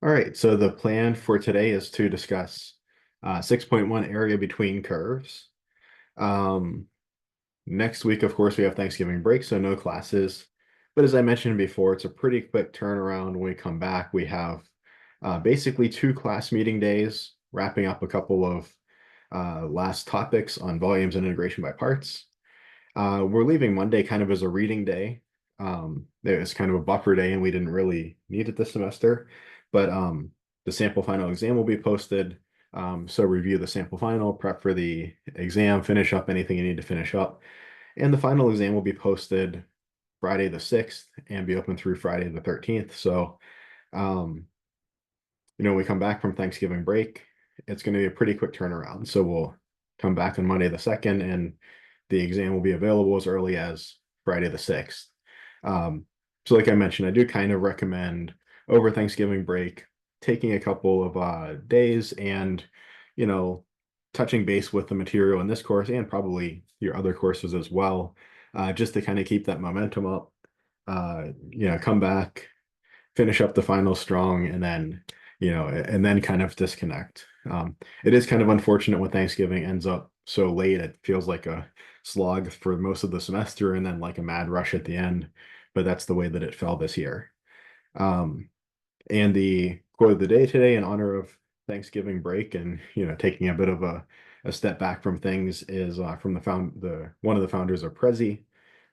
All right, so the plan for today is to discuss 6.1 area between curves. Um, Next week, of course, we have Thanksgiving break, so no classes. But as I mentioned before, it's a pretty quick turnaround. When we come back, we have basically two class meeting days, wrapping up a couple of last topics on volumes and integration by parts. We're leaving Monday kind of as a reading day. It was kind of a buffer day, and we didn't really need it this semester. But the sample final exam will be posted. So review the sample final, prep for the exam, finish up anything you need to finish up. And the final exam will be posted Friday the 6th and be open through Friday the 13th. So, um, we come back from Thanksgiving break, it's going to be a pretty quick turnaround. So we'll come back on Monday the 2nd, and the exam will be available as early as Friday the 6th. So like I mentioned, I do kind of recommend over Thanksgiving break taking a couple of days and, you know, touching base with the material in this course and probably your other courses as well, just to kind of keep that momentum up. Come back, finish up the final strong, and then kind of disconnect. It is kind of unfortunate when Thanksgiving ends up so late. It feels like a slog for most of the semester and then like a mad rush at the end, but that's the way that it fell this year. Um, and the quote of the day today in honor of Thanksgiving break and taking a bit of a step back from things is from the one of the founders of Prezi.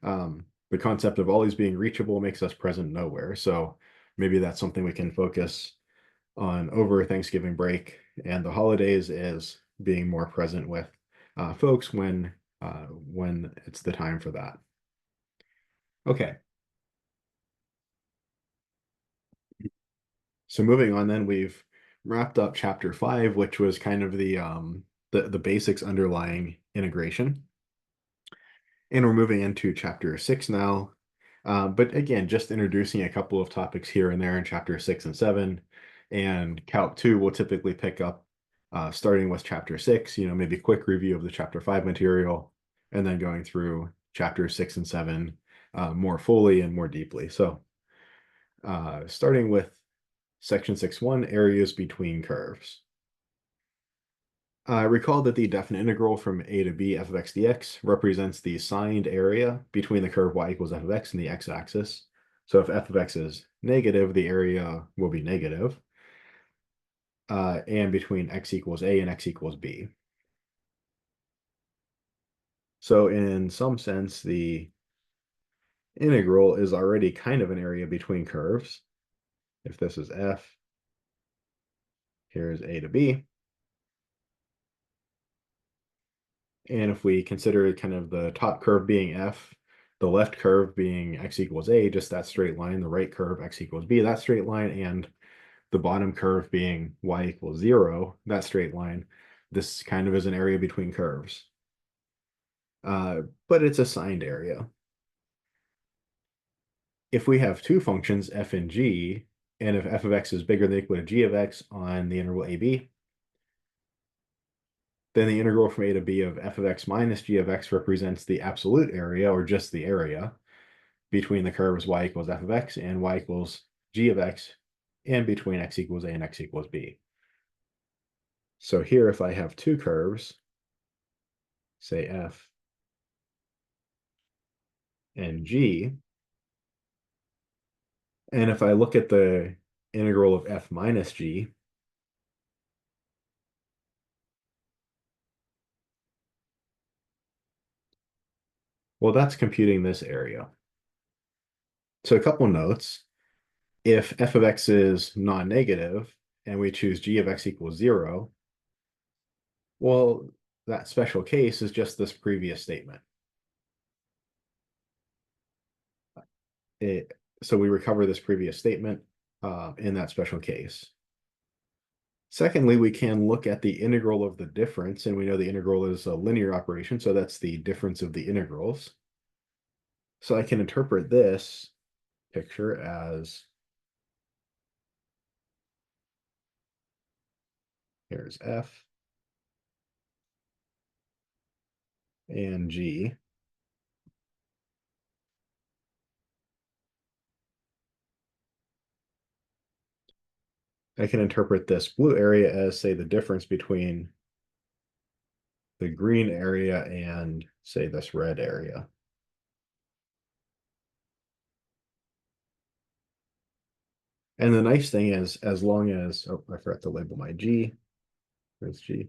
The concept of always being reachable makes us present nowhere. So maybe that's something we can focus on over Thanksgiving break and the holidays, is being more present with folks when it's the time for that. Okay, so moving on, then we've wrapped up chapter 5, which was kind of the basics underlying integration, and we're moving into chapter 6 now. But again, just introducing a couple of topics here and there in chapter 6 and 7, and Calc 2 will typically pick up starting with chapter 6, maybe a quick review of the chapter 5 material, and then going through chapter 6 and 7 more fully and more deeply. So starting with section 6.1, areas between curves. Recall that the definite integral from a to b f of x dx represents the signed area between the curve y equals f of x and the x-axis. So if f of x is negative, the area will be negative. And between x equals a and x equals b. So in some sense, the integral is already kind of an area between curves. If this is f, here's a to b. And if we consider kind of the top curve being f, the left curve being x equals a, just that straight line, the right curve x equals b, that straight line, and the bottom curve being y equals 0, that straight line, this kind of is an area between curves. But it's a signed area. If we have two functions, f and g, and if f of x is bigger than or equal to g of x on the interval ab, then the integral from a to b of f of x minus g of x represents the absolute area, or just the area, between the curves y equals f of x and y equals g of x, and between x equals a and x equals b. So here, if I have two curves, say f and g, and if I look at the integral of f minus g, well, that's computing this area. So a couple notes. If f of x is non-negative and we choose g of x equals 0, well, that special case is just this previous statement. So we recover this previous statement in that special case. Secondly, we can look at the integral of the difference, and we know the integral is a linear operation, so that's the difference of the integrals. So I can interpret this picture as, here's f and g. I can interpret this blue area as, say, the difference between the green area and, say, this red area. And the nice thing is, as long as, oh, I forgot to label my G, there's G.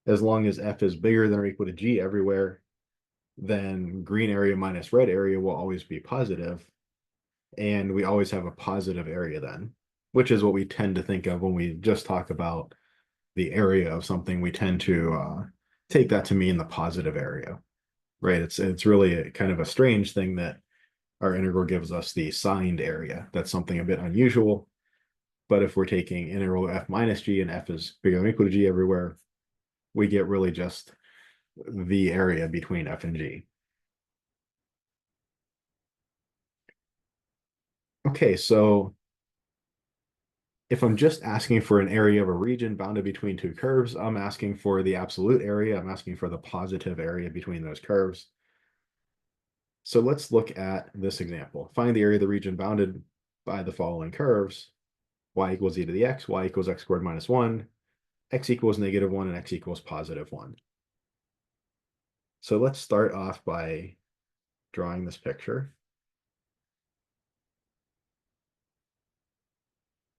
As long as F is bigger than or equal to G everywhere, then green area minus red area will always be positive, and we always have a positive area then, which is what we tend to think of when we just talk about the area of something. We tend to take that to mean the positive area, right? It's really kind of a strange thing that our integral gives us the signed area. That's something a bit unusual. But if we're taking integral f minus g and f is bigger than or equal to g everywhere, we get really just the area between f and g. Okay, so if I'm just asking for an area of a region bounded between two curves, I'm asking for the absolute area. I'm asking for the positive area between those curves. So let's look at this example. Find the area of the region bounded by the following curves: y equals e to the x, y equals x squared minus 1, x equals -1, and x equals +1. So let's start off by drawing this picture.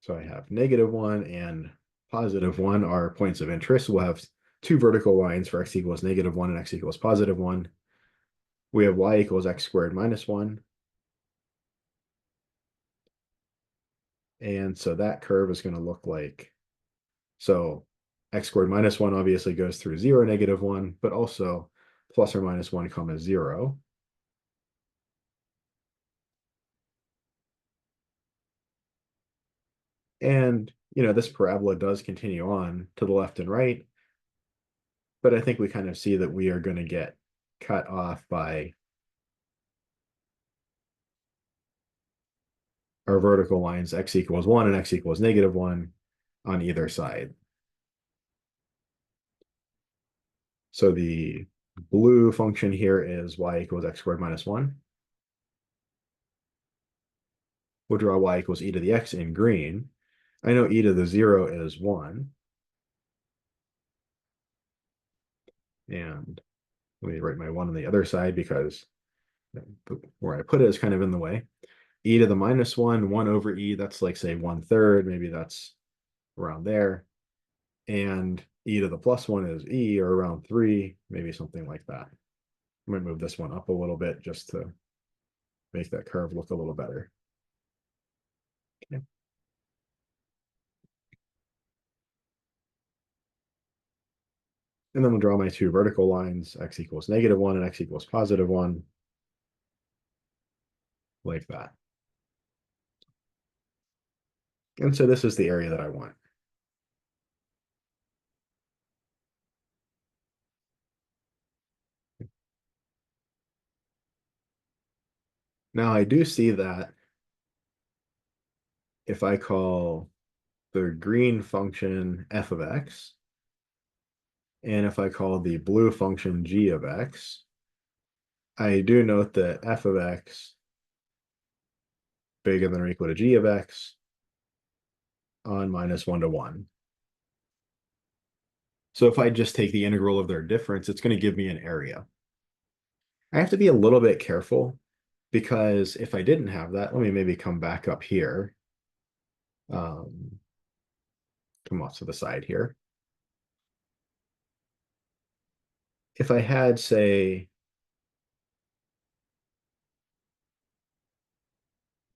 So I have -1 and +1 are points of interest. We'll have two vertical lines for x equals -1 and x equals +1. We have y equals x squared minus 1. And so that curve is going to look like, so x squared minus 1 obviously goes through 0, -1, but also plus or minus 1 comma 0. And, this parabola does continue on to the left and right, but I think we kind of see that we are going to get cut off by our vertical lines, x equals 1 and x equals -1 on either side. So the blue function here is y equals x squared minus 1. We'll draw y equals e to the x in green. I know e to the 0 is 1. And let me write my 1 on the other side because where I put it is kind of in the way. E to the -1, 1 over e, that's like, say, 1/3. Maybe that's around there. And e to the +1 is e, or around 3, maybe something like that. I might move this one up a little bit just to make that curve look a little better. Okay. And then we'll draw my two vertical lines, x equals -1 and x equals +1, like that. And so this is the area that I want. Now I do see that if I call the green function f of x, and if I call the blue function g of x, I do note that f of x bigger than or equal to g of x on -1 to 1. So if I just take the integral of their difference, it's going to give me an area. I have to be a little bit careful because if I didn't have that, let me maybe come back up here. Come off to the side here. If I had, say,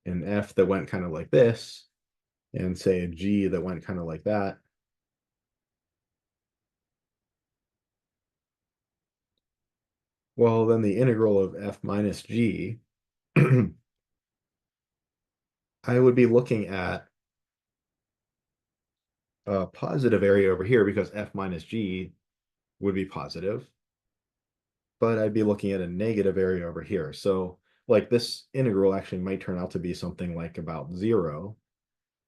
an f that went kind of like this, and say a g that went kind of like that, well, then the integral of f minus g, I would be looking at a positive area over here because f minus g would be positive, but I'd be looking at a negative area over here. So like this integral actually might turn out to be something like about 0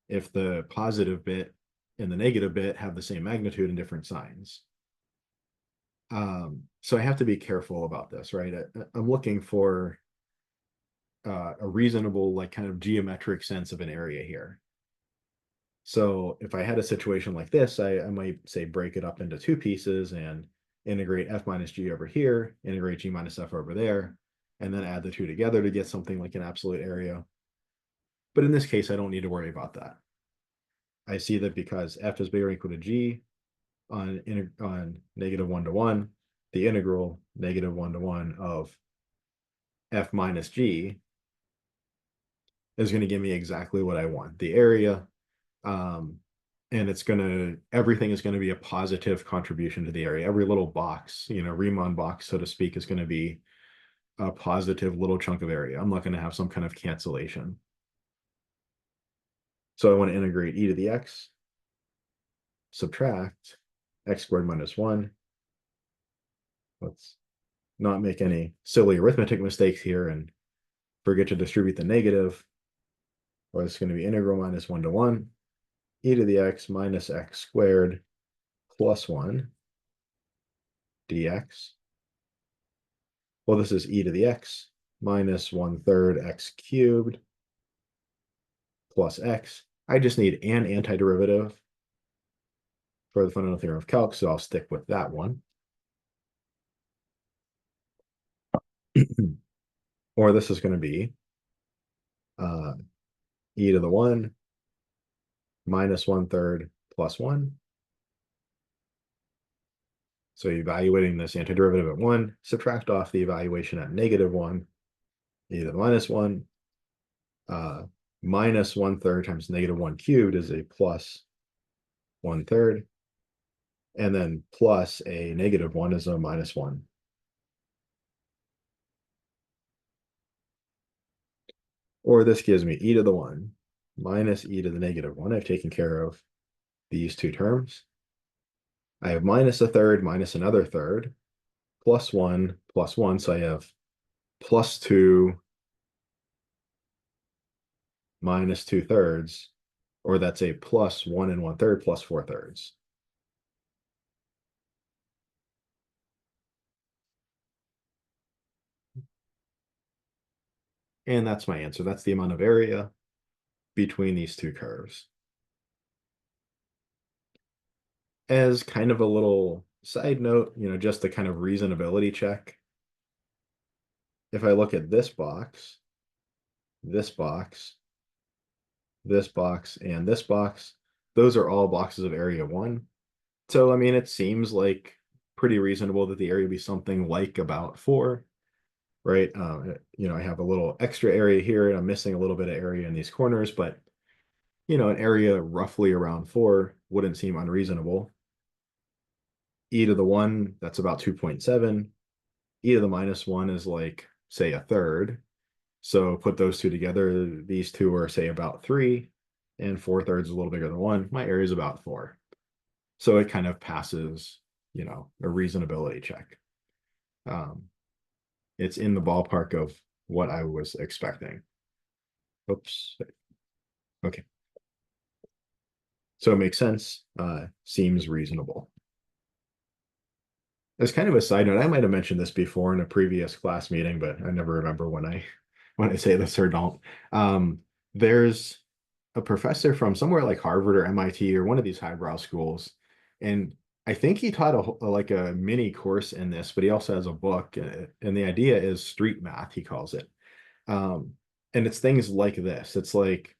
if the positive bit and the negative bit have the same magnitude and different signs. So I have to be careful about this, right? I'm looking for a reasonable, like, kind of geometric sense of an area here. So if I had a situation like this, I might say break it up into two pieces and integrate f minus g over here, integrate g minus f over there, and then add the two together to get something like an absolute area. But in this case, I don't need to worry about that. I see that because f is bigger or equal to g on -1 to 1, the integral -1 to 1 of f minus g is going to give me exactly what I want. The area, and everything is going to be a positive contribution to the area. Every little box, Riemann box, so to speak, is going to be a positive little chunk of area. I'm not going to have some kind of cancellation. So I want to integrate e to the x, subtract x squared minus 1. Let's not make any silly arithmetic mistakes here and forget to distribute the negative, or it's going to be integral minus 1 to 1, e to the x minus x squared plus 1 dx. Well, this is e to the x minus 1/3 x cubed plus x. I just need an antiderivative for the fundamental theorem of calc, so I'll stick with that one. Or this is going to be e to the 1 minus 1/3 plus 1. So evaluating this antiderivative at 1, subtract off the evaluation at -1, e to the minus 1, minus 1/3 times -1 cubed is a plus 1/3, and then plus a -1 is a minus 1. Or this gives me e to the 1 minus e to the -1. I've taken care of these two terms. I have minus a third minus another third, plus 1 plus 1. So I have plus 2 minus 2/3, or that's a plus 1 1/3 plus 4/3. And that's my answer. That's the amount of area between these two curves. As kind of a little side note, just a kind of reasonability check. If I look at this box, this box, this box, and this box, those are all boxes of area 1. So, I mean, it seems like pretty reasonable that the area be something like about 4, right? I have a little extra area here, and I'm missing a little bit of area in these corners, but, an area roughly around 4 wouldn't seem unreasonable. E to the 1, that's about 2.7. E to the minus 1 is like, say, a third. So put those two together, these two are, say, about 3, and 4/3 is a little bigger than 1. My area is about 4. So it kind of passes, a reasonability check. It's in the ballpark of what I was expecting. Oops. Okay. So it makes sense. Seems reasonable. As kind of a side note, I might have mentioned this before in a previous class meeting, but I never remember when I say this or don't. There's a professor from somewhere like Harvard or MIT or one of these highbrow schools, and I think he taught like a mini course in this, but he also has a book, and the idea is street math, he calls it. And it's things like this. It's like,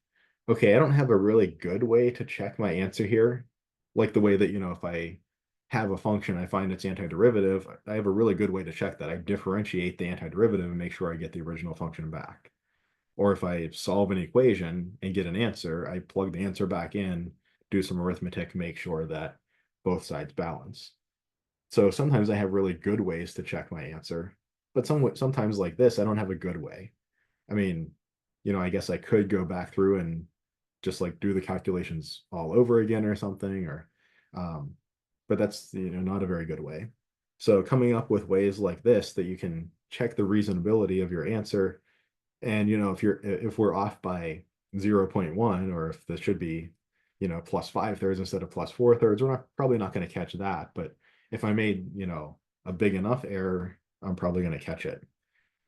okay, I don't have a really good way to check my answer here, like the way that, if I have a function, I find its antiderivative, I have a really good way to check that. I differentiate the antiderivative and make sure I get the original function back. Or if I solve an equation and get an answer, I plug the answer back in, do some arithmetic, make sure that both sides balance. So sometimes I have really good ways to check my answer, but sometimes like this, I don't have a good way. I mean, I guess I could go back through and just like do the calculations all over again or something, or but that's not a very good way. So coming up with ways like this that you can check the reasonability of your answer, and if we're off by 0.1, or if this should be plus 5/3 instead of plus 4/3, we're probably not going to catch that. But if I made a big enough error, I'm probably going to catch it.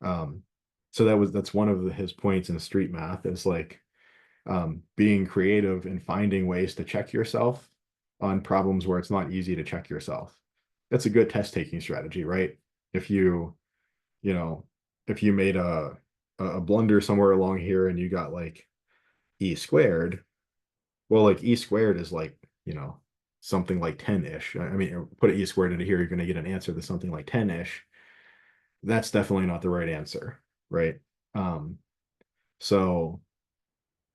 So that's one of his points in street math, is like, being creative and finding ways to check yourself on problems where it's not easy to check yourself. That's a good test taking strategy, right? If you know, if you made a blunder somewhere along here and you got like e squared, well, like e squared is like, something like 10-ish. I mean, put e squared into here, you're going to get an answer that's something like 10-ish. That's definitely not the right answer, right? Um, so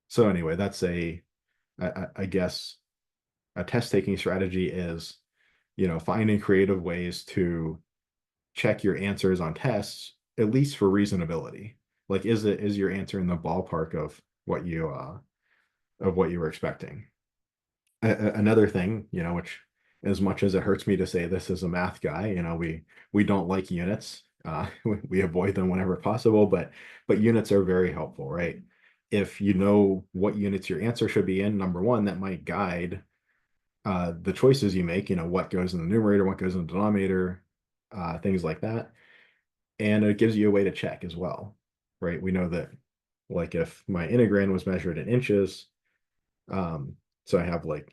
so anyway, that's I guess a test taking strategy is, finding creative ways to check your answers on tests, at least for reasonability. Like, is your answer in the ballpark of what you were expecting? Another thing, which as much as it hurts me to say this as a math guy, we don't like units. We avoid them whenever possible, but units are very helpful, right? If you know what units your answer should be in, number one, that might guide the choices you make, what goes in the numerator, what goes in the denominator, things like that. And it gives you a way to check as well, right? We know that, like, if my integrand was measured in inches, so I have like,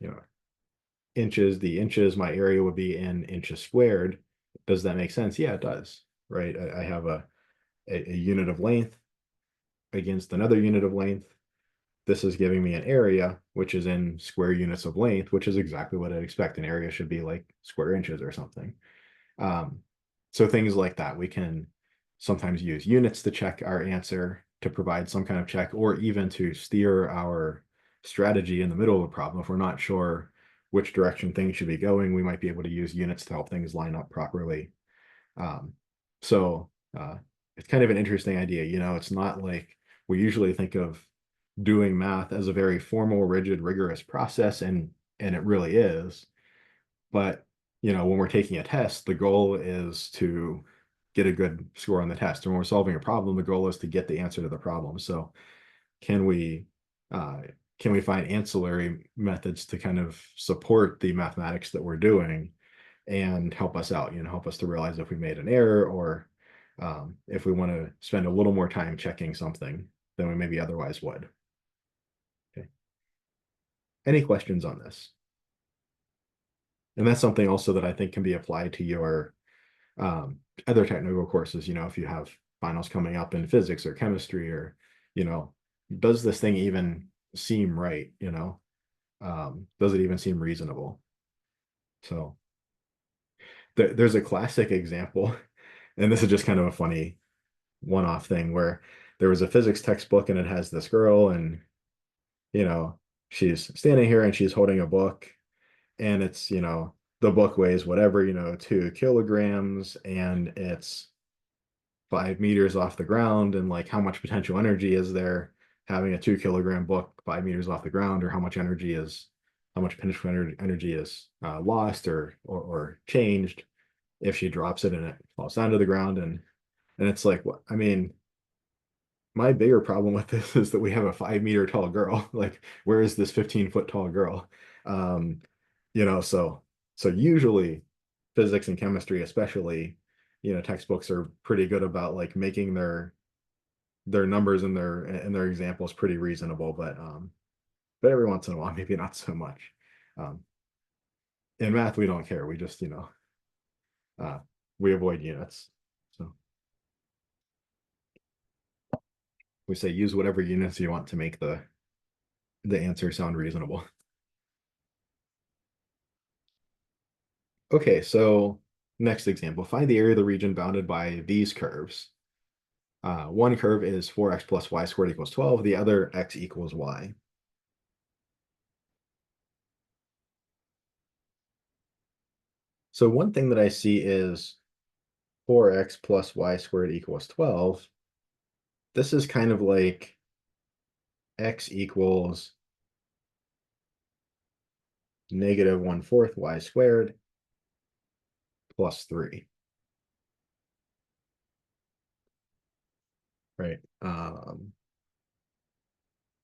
inches, the inches, my area would be in inches squared. Does that make sense? Yeah, it does, right? I have a unit of length against another unit of length. This is giving me an area, which is in square units of length, which is exactly what I'd expect. An area should be like square inches or something. Um, so things like that, we can sometimes use units to check our answer, to provide some kind of check, or even to steer our strategy in the middle of a problem. If we're not sure which direction things should be going, we might be able to use units to help things line up properly. Um, so it's kind of an interesting idea. It's not like we usually think of doing math as a very formal, rigid, rigorous process, and it really is. But when we're taking a test, the goal is to get a good score on the test. And when we're solving a problem, the goal is to get the answer to the problem. So can we uh, can we find ancillary methods to kind of support the mathematics that we're doing and help us out, help us to realize if we made an error, or if we want to spend a little more time checking something than we maybe otherwise would. Okay. Any questions on this? And that's something also that I think can be applied to your other technical courses. If you have finals coming up in physics or chemistry, or, you know, does this thing even seem right? Does it even seem reasonable? So there's a classic example, and this is just kind of a funny one-off thing, where there was a physics textbook and it has this girl, and, you know, she's standing here and she's holding a book, and it's, the book weighs whatever, 2 kilograms, and it's 5 meters off the ground. And like, how much potential energy is there having a 2 kilogram book 5 meters off the ground? Or how much potential energy is lost or changed if she drops it and it falls down to the ground? And it's like, what I mean, my bigger problem with this is that we have a 5 meter tall girl. Like, where is this 15-foot tall girl? Um, so usually physics and chemistry, especially, textbooks are pretty good about like making their numbers and their examples pretty reasonable, but every once in a while, maybe not so much. Um, in math, we don't care. We just, uh, we avoid units. So we say use whatever units you want to make the answer sound reasonable. Okay, so next example, find the area of the region bounded by these curves. One curve is 4x plus y squared equals 12, the other x equals y. So one thing that I see is 4x plus y squared equals 12. This is kind of like x equals negative 1/4 y squared plus 3, right?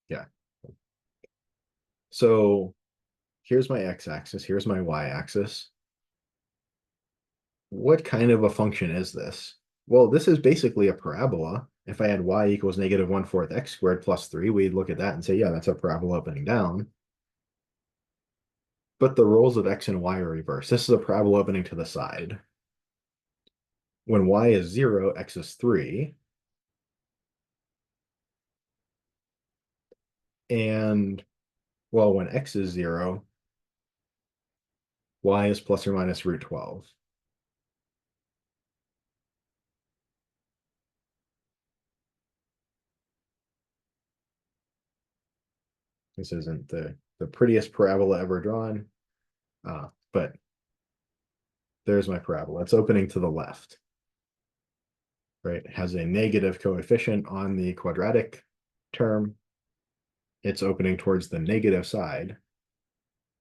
Yeah. So here's my x-axis, here's my y-axis. What kind of a function is this? Well, this is basically a parabola. If I had y equals negative 1/4 x squared plus 3, we'd look at that and say, yeah, that's a parabola opening down. But the roles of x and y are reversed. This is a parabola opening to the side. When y is 0, x is 3. And, well, when x is 0, y is plus or minus root 12. This isn't the prettiest parabola ever drawn, but there's my parabola. It's opening to the left, right? It has a negative coefficient on the quadratic term. It's opening towards the negative side,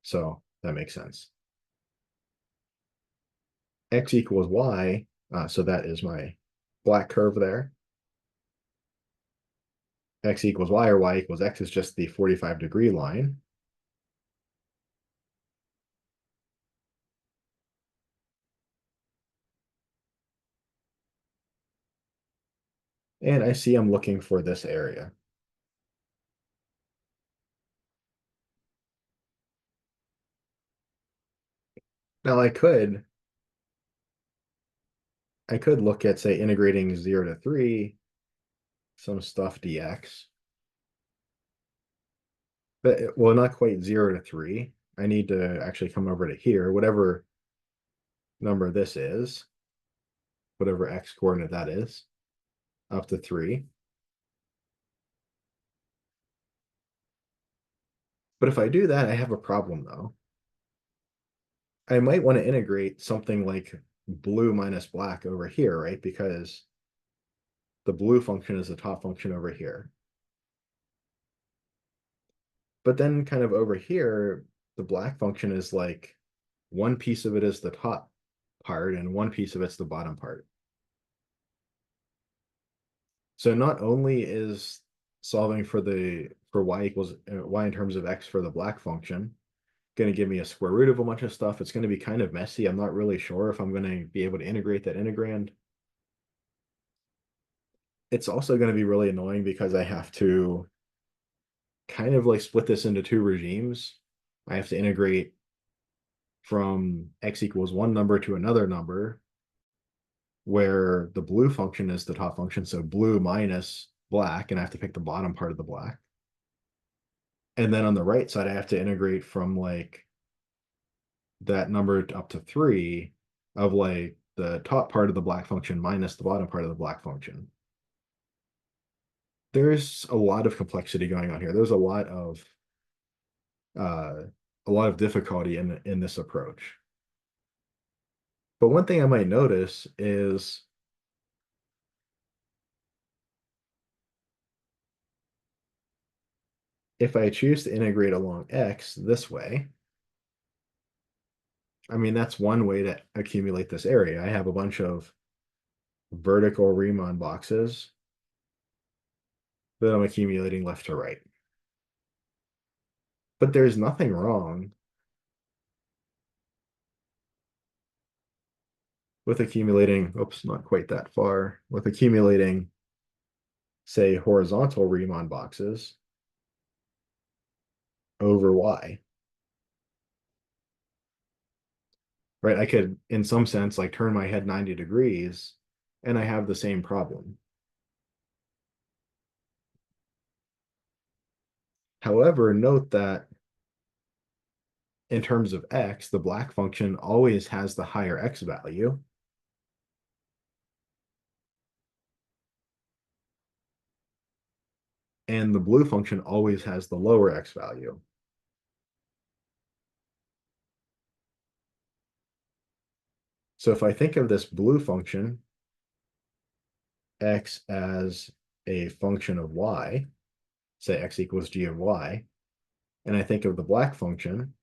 so that makes sense. X equals y, so that is my black curve there. X equals y or y equals x is just the 45-degree line. And I see I'm looking for this area. Now I could look at, say, integrating 0 to 3, some stuff dx. But, well, not quite 0 to 3. I need to actually come over to here, whatever number this is, whatever x coordinate that is, up to 3. But if I do that, I have a problem, though. I might want to integrate something like blue minus black over here, right? Because the blue function is the top function over here. But then kind of over here, the black function is like one piece of it is the top part and one piece of it's the bottom part. So not only is solving for y equals y in terms of x for the black function going to give me a square root of a bunch of stuff, it's going to be kind of messy. I'm not really sure if I'm going to be able to integrate that integrand. It's also going to be really annoying because I have to kind of like split this into two regimes. I have to integrate from x equals one number to another number where the blue function is the top function, so blue minus black, and I have to pick the bottom part of the black. And then on the right side, I have to integrate from like that number up to 3 of like the top part of the black function minus the bottom part of the black function. There's a lot of complexity going on here. There's uh, a lot of difficulty in this approach. But one thing I might notice is if I choose to integrate along x this way, I mean, that's one way to accumulate this area. I have a bunch of vertical Riemann boxes that I'm accumulating left to right. But there's nothing wrong with accumulating, oops, not quite that far, with accumulating, say, horizontal Riemann boxes over y. Right? I could, in some sense, like turn my head 90 degrees and I have the same problem. However, note that in terms of x, the black function always has the higher x value. And the blue function always has the lower x value. So if I think of this blue function, x as a function of y, say x equals g of y, and I think of the black function,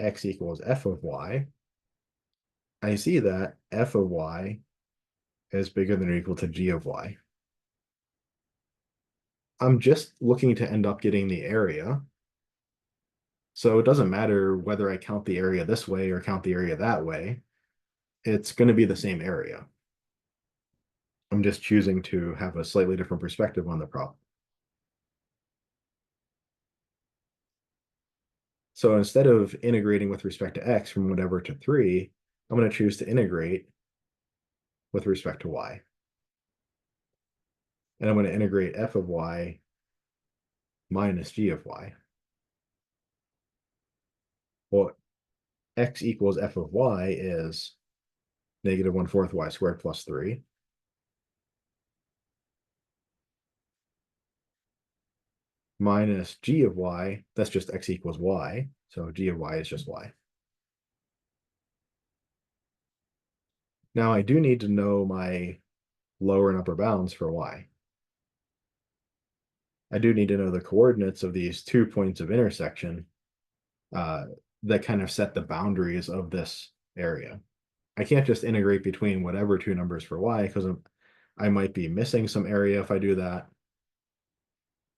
x equals f of y, I see that f of y is bigger than or equal to g of y. I'm just looking to end up getting the area. So it doesn't matter whether I count the area this way or count the area that way. It's going to be the same area. I'm just choosing to have a slightly different perspective on the problem. So instead of integrating with respect to x from whatever to 3, I'm going to choose to integrate with respect to y. And I'm going to integrate f of y minus g of y. Well, x equals f of y is negative 1/4 y squared plus 3. Minus g of y, that's just x equals y. So g of y is just y. Now I do need to know my lower and upper bounds for y. I do need to know the coordinates of these 2 points of intersection uh, that kind of set the boundaries of this area. I can't just integrate between whatever 2 numbers for y because I might be missing some area if I do that.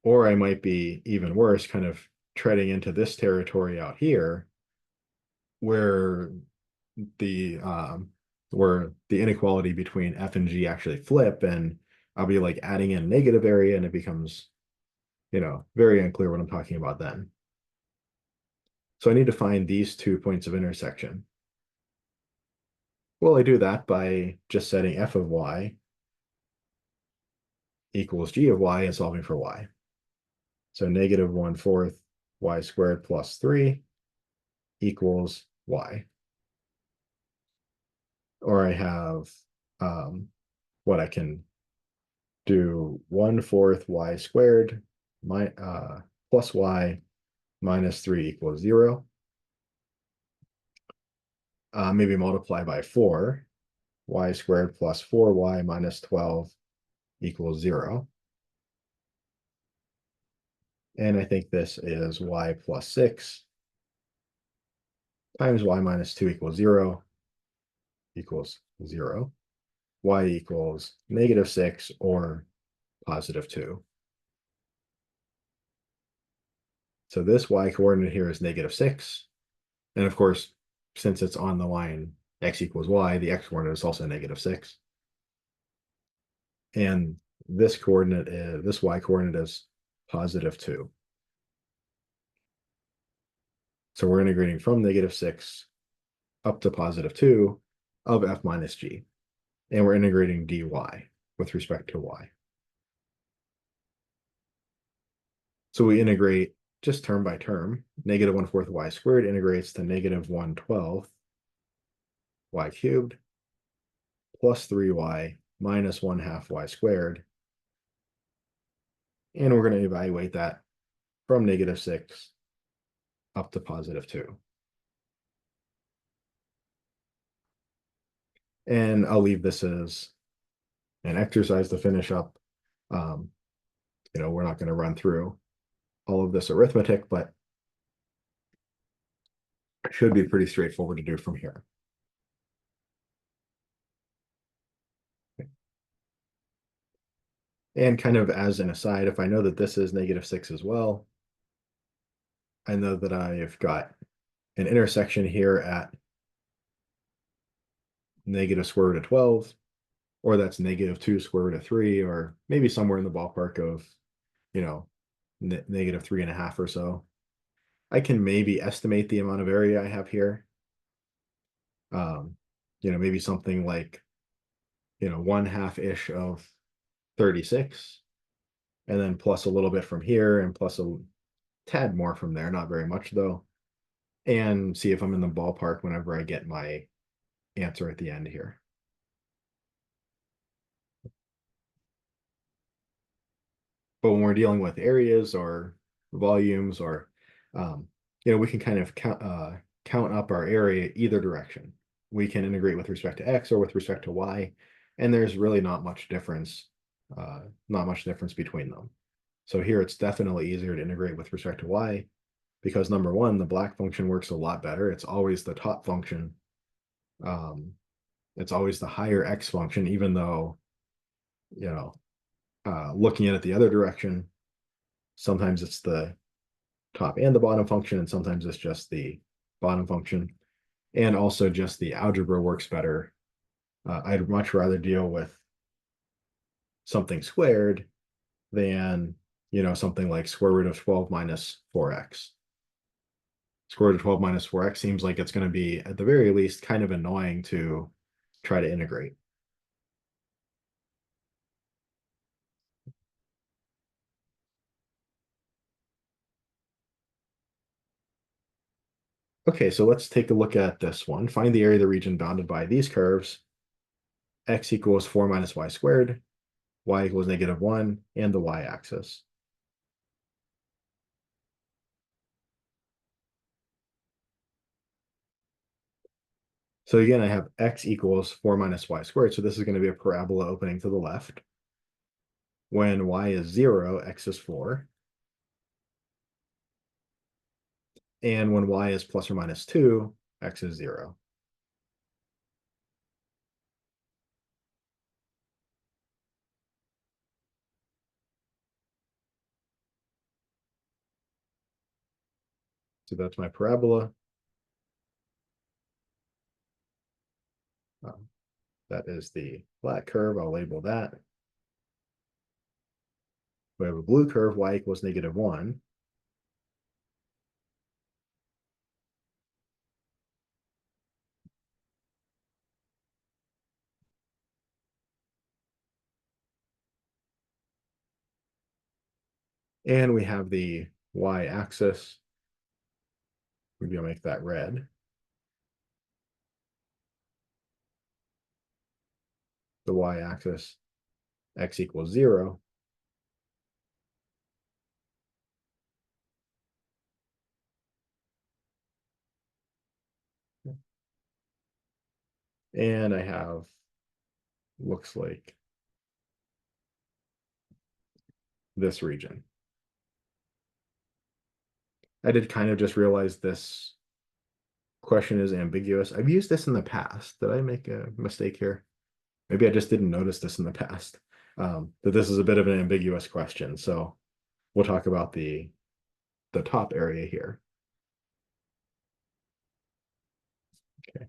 Or I might be, even worse, kind of treading into this territory out here where the inequality between f and g actually flip, and I'll be like adding in negative area and it becomes, very unclear what I'm talking about then. So I need to find these 2 points of intersection. Well, I do that by just setting f of y equals g of y and solving for y. So negative 1/4 y squared plus 3 equals y. Or I have what I can do 1/4 y squared plus y minus 3 equals 0. Maybe multiply by 4. Y squared plus 4y minus 12 equals 0. And I think this is y plus 6 times y minus 2 equals 0 equals 0. Y equals negative 6 or positive 2. So this y coordinate here is negative 6. And of course, since it's on the line x equals y, the x coordinate is also negative 6. And this y coordinate is positive 2. So we're integrating from negative 6 up to positive 2 of f minus g. And we're integrating dy with respect to y. So we integrate just term by term. Negative 1/4 y squared integrates to negative 1/12 y cubed plus 3y minus 1/2 y squared. And we're going to evaluate that from negative 6 up to positive 2. And I'll leave this as an exercise to finish up. We're not going to run through all of this arithmetic, but it should be pretty straightforward to do from here. And kind of as an aside, if I know that this is negative 6 as well, I know that I've got an intersection here at negative square root of 12, or that's negative 2 square root of 3, or maybe somewhere in the ballpark of, negative 3.5 or so. I can maybe estimate the amount of area I have here. Maybe something like, 1/2-ish of 36, and then plus a little bit from here and plus a tad more from there, not very much though, and see if I'm in the ballpark whenever I get my answer at the end here. But when we're dealing with areas or volumes or, we can kind of count up our area either direction. We can integrate with respect to x or with respect to y, and there's really not much difference between them. So here it's definitely easier to integrate with respect to y because number one, the black function works a lot better. It's always the top function. It's always the higher x function, even though, looking at it the other direction, sometimes it's the top and the bottom function, and sometimes it's just the bottom function. And also just the algebra works better. I'd much rather deal with something squared than, something like square root of 12 minus 4x. Square root of 12 minus 4x seems like it's going to be, at the very least, kind of annoying to try to integrate. Okay, so let's take a look at this one. Find the area of the region bounded by these curves. X equals 4 minus y squared, y equals -1, and the y-axis. So again, I have x equals 4 minus y squared. So this is going to be a parabola opening to the left. When y is 0, x is 4. And when y is plus or minus 2, x is 0. So that's my parabola. That is the flat curve. I'll label that. We have a blue curve, y equals -1. And we have the y-axis. Maybe I'll make that red. The y-axis, x equals 0. And I have, looks like, this region. I did kind of just realize this question is ambiguous. I've used this in the past. Did I make a mistake here? Maybe I just didn't notice this in the past. That this is a bit of an ambiguous question. So we'll talk about the top area here. Okay.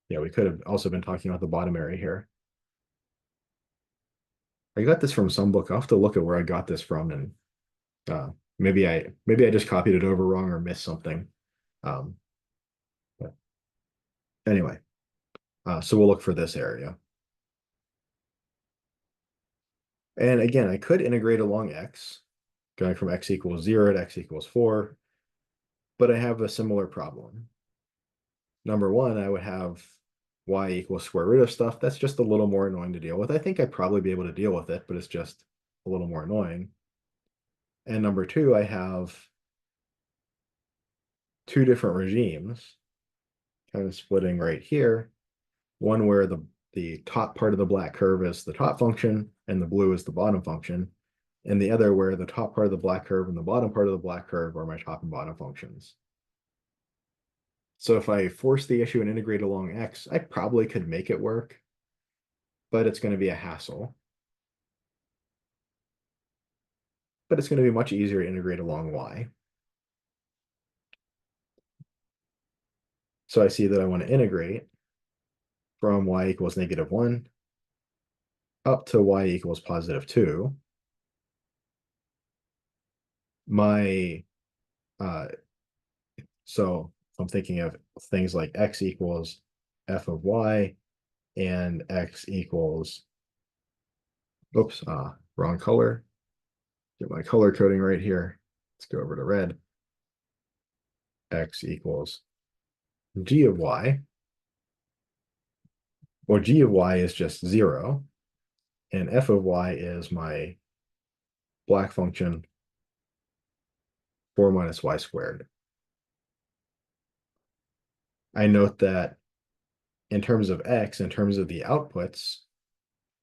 Yeah, we could have also been talking about the bottom area here. I got this from some book. I'll have to look at where I got this from, and maybe I just copied it over wrong or missed something. But anyway, so we'll look for this area. And again, I could integrate along x, going from x equals 0 to x equals 4, but I have a similar problem. Number one, I would have y equals square root of stuff. That's just a little more annoying to deal with. I think I'd probably be able to deal with it, but it's just a little more annoying. And number two, I have two different regimes kind of splitting right here. One where the top part of the black curve is the top function and the blue is the bottom function. And the other where the top part of the black curve and the bottom part of the black curve are my top and bottom functions. So if I force the issue and integrate along x, I probably could make it work, but it's going to be a hassle. But it's going to be much easier to integrate along y. So I see that I want to integrate from y equals -1 up to y equals +2. My so I'm thinking of things like x equals f of y and x equals, oops, wrong color. Get my color coding right here. Let's go over to red. X equals g of y. Well, g of y is just 0, and f of y is my black function 4 minus y squared. I note that in terms of x, in terms of the outputs,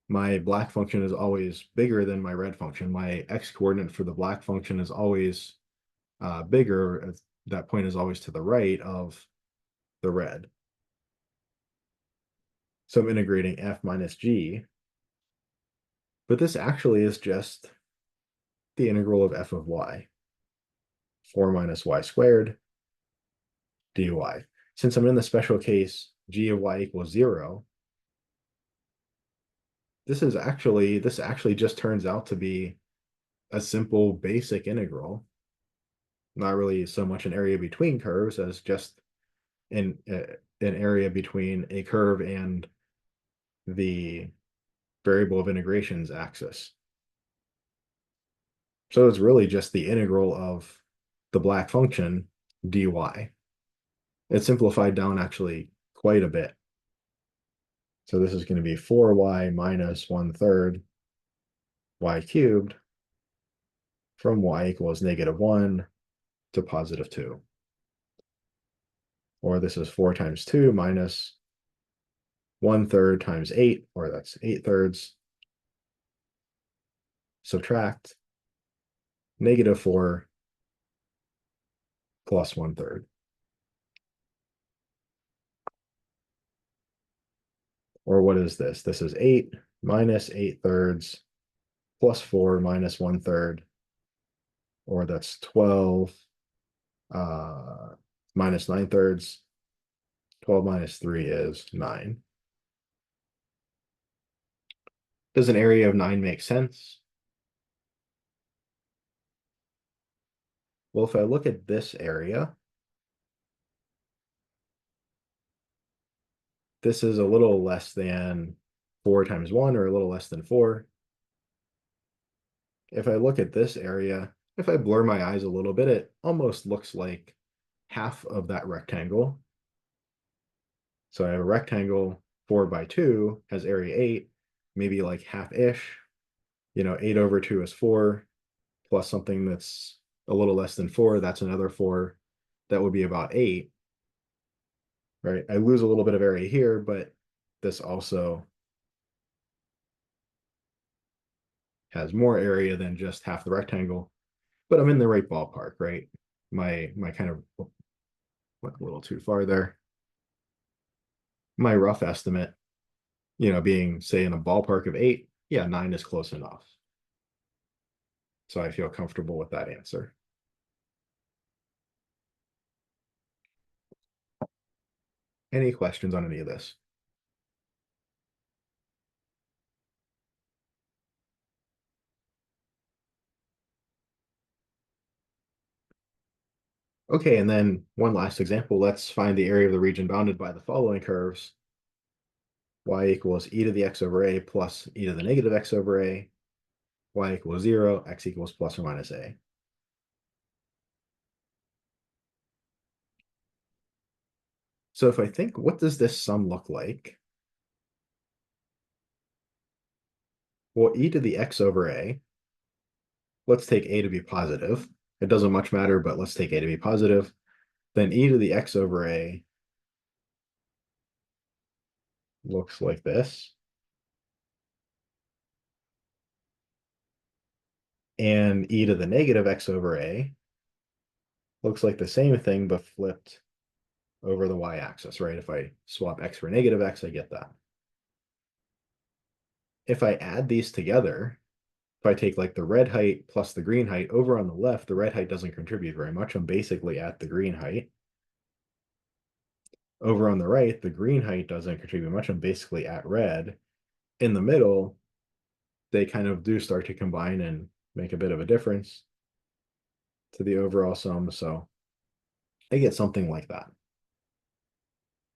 my black function is always bigger than my red function. My x coordinate for the black function is always bigger. That point is always to the right of the red. So I'm integrating f minus g, but this actually is just the integral of f of y, 4 minus y squared dy. Since I'm in the special case g of y equals 0, this actually just turns out to be a simple basic integral, not really so much an area between curves as just an area between a curve and the variable of integration's axis. So it's really just the integral of the black function dy. It's simplified down actually quite a bit. So this is going to be 4y minus 1/3 y cubed from y equals -1 to +2. Or this is 4 times 2 minus 1/3 times 8, or that's 8/3. Subtract -4 plus 1/3. Or what is this? This is 8 minus 8/3 plus 4 minus 1/3, or that's 12 minus 9/3. 12 minus 3 is 9. Does an area of 9 make sense? Well, if I look at this area, this is a little less than 4 times 1, or a little less than 4. If I look at this area, if I blur my eyes a little bit, it almost looks like half of that rectangle. So I have a rectangle 4 by 2 has area 8, maybe like half-ish. 8 over 2 is 4, plus something that's a little less than 4, that's another 4. That would be about 8, right? I lose a little bit of area here, but this also has more area than just half the rectangle. But I'm in the right ballpark, right? My kind of went a little too far there. My rough estimate, being say in a ballpark of 8, yeah, 9 is close enough. So I feel comfortable with that answer. Any questions on any of this? Okay, and then one last example. Let's find the area of the region bounded by the following curves. Y equals e to the x over a plus e to the negative x over a. Y equals 0, x equals plus or minus a. So if I think, what does this sum look like? Well, e to the x over a, let's take a to be positive. It doesn't much matter, but let's take a to be positive. Then e to the x over a looks like this. And e to the negative x over a looks like the same thing, but flipped over the y-axis, right? If I swap x for negative x, I get that. If I add these together, if I take like the red height plus the green height, over on the left, the red height doesn't contribute very much. I'm basically at the green height. Over on the right, the green height doesn't contribute much. I'm basically at red. In the middle, they kind of do start to combine and make a bit of a difference to the overall sum. So I get something like that.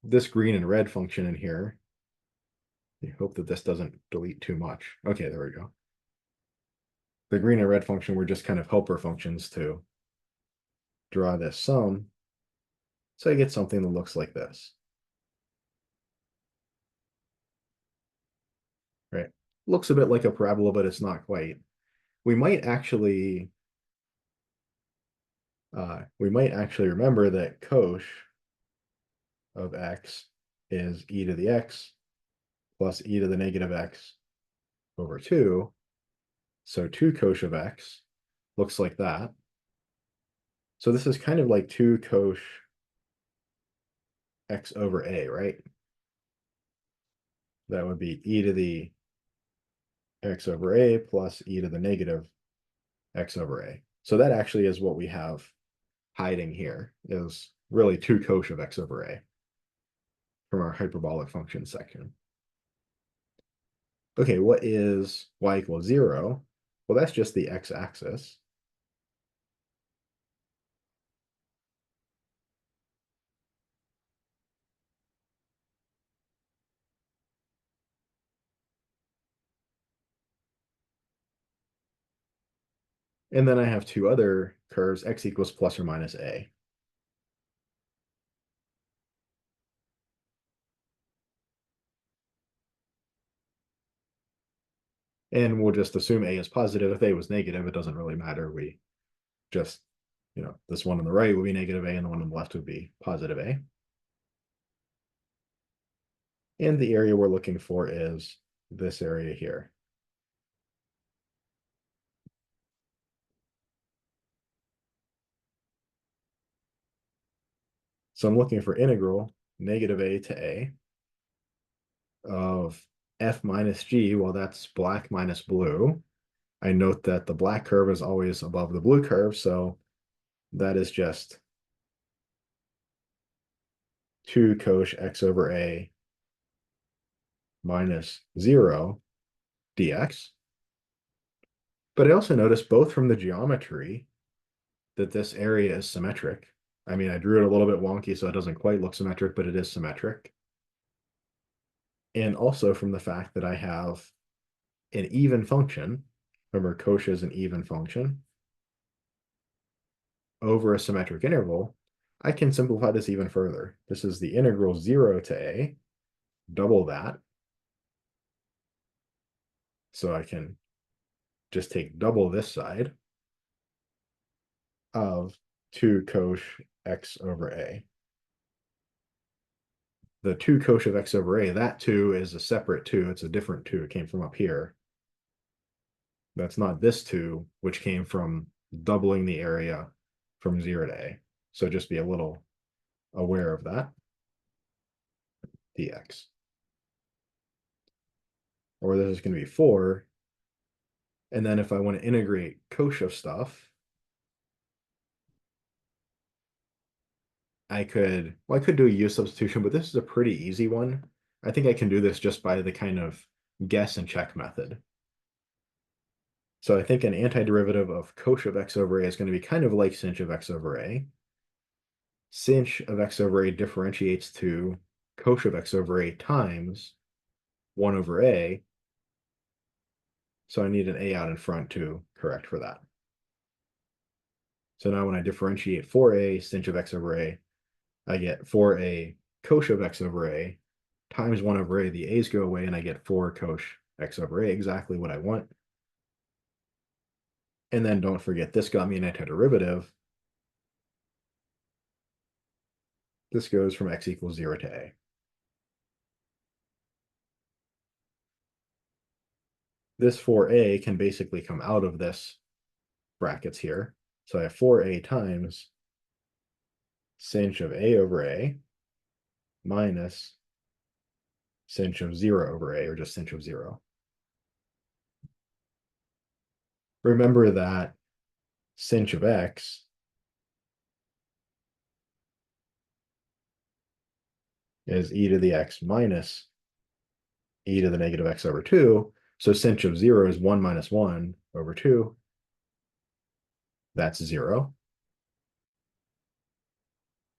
This green and red function in here, I hope that this doesn't delete too much. Okay, there we go. The green and red function were just kind of helper functions to draw this sum. So I get something that looks like this. Right? Looks a bit like a parabola, but it's not quite. We might actually remember that cosh of x is e to the x plus e to the negative x over 2. So 2 cosh of x looks like that. So this is kind of like 2 cosh x over a, right? That would be e to the x over a plus e to the negative x over a. So that actually is what we have hiding here, is really 2 cosh of x over a. from our hyperbolic function section. Okay, what is y equals 0? Well, that's just the x-axis. And then I have two other curves, x equals plus or minus a. And we'll just assume a is positive. If a was negative, it doesn't really matter. We just, this one on the right would be negative a, and the one on the left would be positive a. And the area we're looking for is this area here. So I'm looking for integral negative a to a of f minus g. Well, that's black minus blue. I note that the black curve is always above the blue curve, so that is just 2 cosh x over a minus 0 dx. But I also noticed both from the geometry that this area is symmetric. I mean, I drew it a little bit wonky, so it doesn't quite look symmetric, but it is symmetric. And also from the fact that I have an even function, remember cosh is an even function, over a symmetric interval, I can simplify this even further. This is the integral 0 to a, double that. So I can just take double this side of 2 cosh x over a. The 2 cosh of x over a, that 2 is a separate 2. It's a different 2. It came from up here. That's not this 2, which came from doubling the area from 0 to a. So just be a little aware of that. Dx. Or this is going to be 4. And then if I want to integrate cosh of stuff, I could do a u substitution, but this is a pretty easy one. I think I can do this just by the kind of guess and check method. So I think an antiderivative of cosh of x over a is going to be kind of like sinh of x over a. Sinh of x over a differentiates to cosh of x over a times 1 over a. So I need an a out in front to correct for that. So now when I differentiate 4a sinh of x over a, I get 4a cosh of x over a times 1 over a. The a's go away, and I get 4 cosh x over a, exactly what I want. And then don't forget, this got me an antiderivative. This goes from x equals 0 to a. This 4a can basically come out of this brackets here. So I have 4a times sinh of a over a minus sinh of 0 over a, or just sinh of 0. Remember that sinh of x is e to the x minus e to the negative x over 2. So sinh of 0 is 1 minus 1 over 2. That's 0.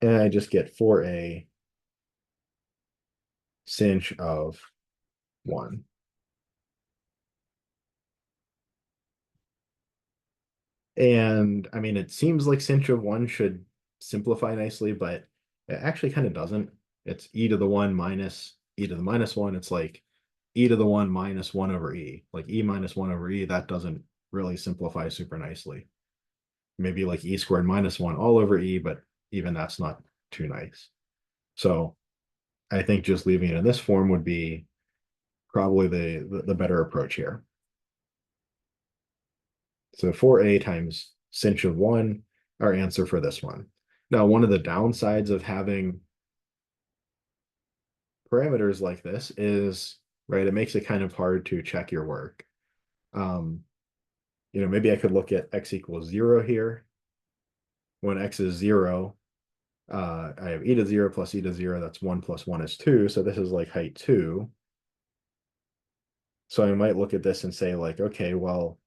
And I just get 4a sinh of 1. And I mean, it seems like sinh of 1 should simplify nicely, but it actually kind of doesn't. It's e to the 1 minus e to the minus 1. It's like e to the 1 minus 1 over e. Like e minus 1 over e, that doesn't really simplify super nicely. Maybe like e squared minus 1 all over e, but even that's not too nice. So I think just leaving it in this form would be probably the better approach here. So 4a times sinh of 1, our answer for this one. Now, one of the downsides of having parameters like this is, right, it makes it kind of hard to check your work. Maybe I could look at x equals 0 here. When x is 0, I have e to 0 plus e to 0, that's 1 plus 1 is 2, so this is like height 2. So I might look at this and say like, okay, well,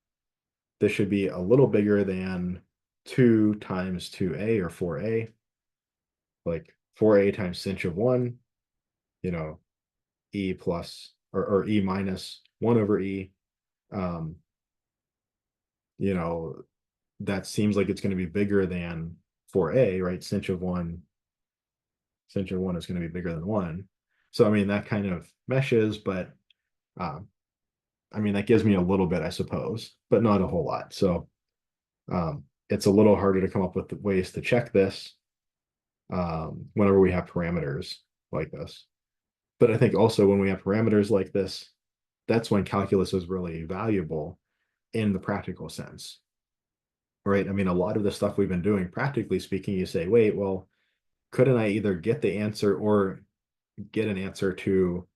this should be a little bigger than 2 times 2a or 4a, like 4a times sinh of 1, you know, e plus or e minus 1 over e. Um, you know, that seems like it's going to be bigger than 4a, right? Sinh of 1 is going to be bigger than 1. So, I mean, that kind of meshes, but I mean, that gives me a little bit, I suppose, but not a whole lot. So it's a little harder to come up with ways to check this whenever we have parameters like this. But I think also when we have parameters like this, that's when calculus is really valuable in the practical sense, right? I mean, a lot of the stuff we've been doing, practically speaking, you say, wait, well, couldn't I either get the answer or get an answer to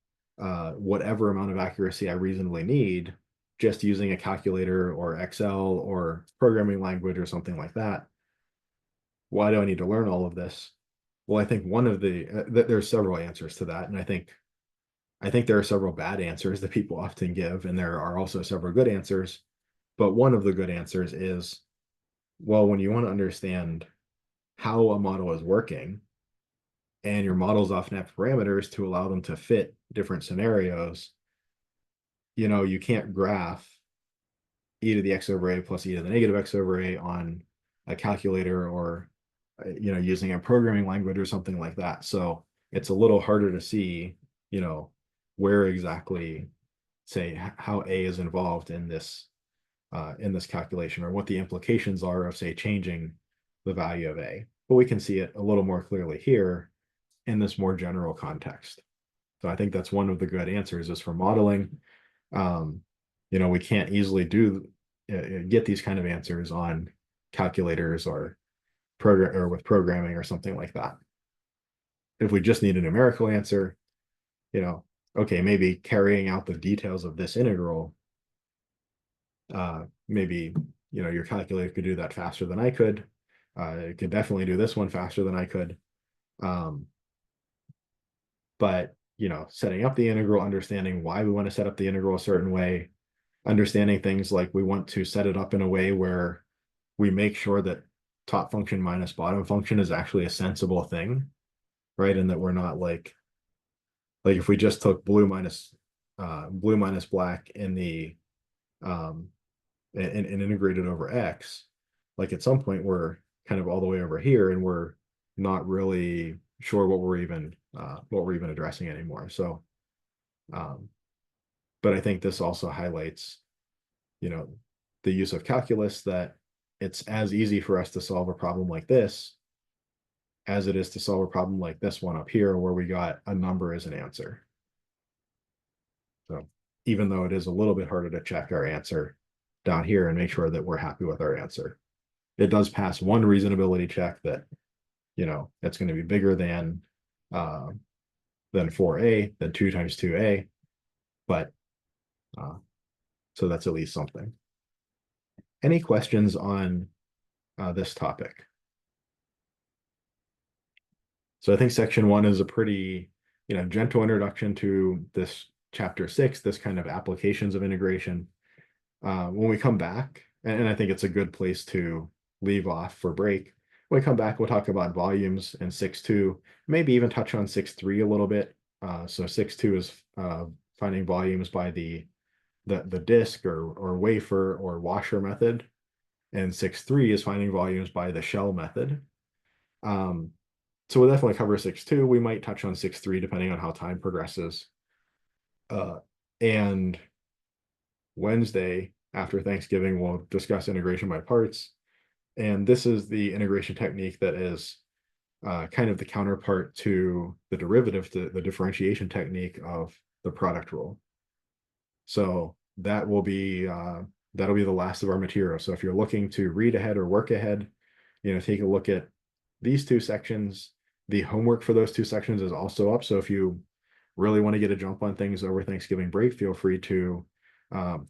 whatever amount of accuracy I reasonably need just using a calculator or Excel or programming language or something like that? Why do I need to learn all of this? Well, I think one of the there's several answers to that, and I think there are several bad answers that people often give, and there are also several good answers. But one of the good answers is, well, when you want to understand how a model is working, and your models often have parameters to allow them to fit different scenarios, you can't graph e to the x over a plus e to the negative x over a on a calculator or using a programming language or something like that. So it's a little harder to see, where exactly, say, how a is involved in this calculation, or what the implications are of, say, changing the value of a. But we can see it a little more clearly here in this more general context. So I think that's one of the good answers is for modeling. We can't easily get these kind of answers on calculators or with programming or something like that. If we just need a numerical answer, okay, maybe carrying out the details of this integral, maybe your calculator could do that faster than I could. It could definitely do this one faster than I could. But setting up the integral, understanding why we want to set up the integral a certain way, understanding things like we want to set it up in a way where we make sure that top function minus bottom function is actually a sensible thing, right? And that we're not like if we just took blue minus black in the and integrated over x, like at some point we're kind of all the way over here and we're not really sure what we're even addressing anymore. So but I think this also highlights the use of calculus, that it's as easy for us to solve a problem like this as it is to solve a problem like this one up here where we got a number as an answer. So even though it is a little bit harder to check our answer down here and make sure that we're happy with our answer, it does pass one reasonability check that it's going to be bigger than 4a, than 2 times 2a, but so that's at least something. Any questions on this topic? So I think section 1 is a pretty gentle introduction to this chapter 6, this kind of applications of integration. When we come back, and I think it's a good place to leave off for break. When we come back, we'll talk about volumes in 6.2, maybe even touch on 6.3 a little bit. So 6.2 is finding volumes by the disk or wafer or washer method, and 6.3 is finding volumes by the shell method. So we'll definitely cover 6.2. We might touch on 6.3 depending on how time progresses. And Wednesday after Thanksgiving, we'll discuss integration by parts. And this is the integration technique that is kind of the counterpart to the derivative, the differentiation technique of the product rule. So that will be that'll be the last of our material. So if you're looking to read ahead or work ahead, take a look at these 2 sections. The homework for those 2 sections is also up. So if you really want to get a jump on things over Thanksgiving break, feel free to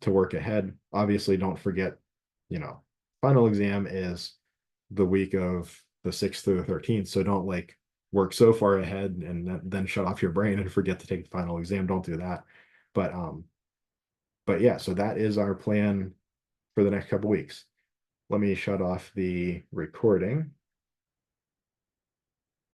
work ahead. Obviously, don't forget, final exam is the week of the 6th through the 13th. So don't like work so far ahead and then shut off your brain and forget to take the final exam. Don't do that. But yeah, so that is our plan for the next couple weeks. Let me shut off the recording.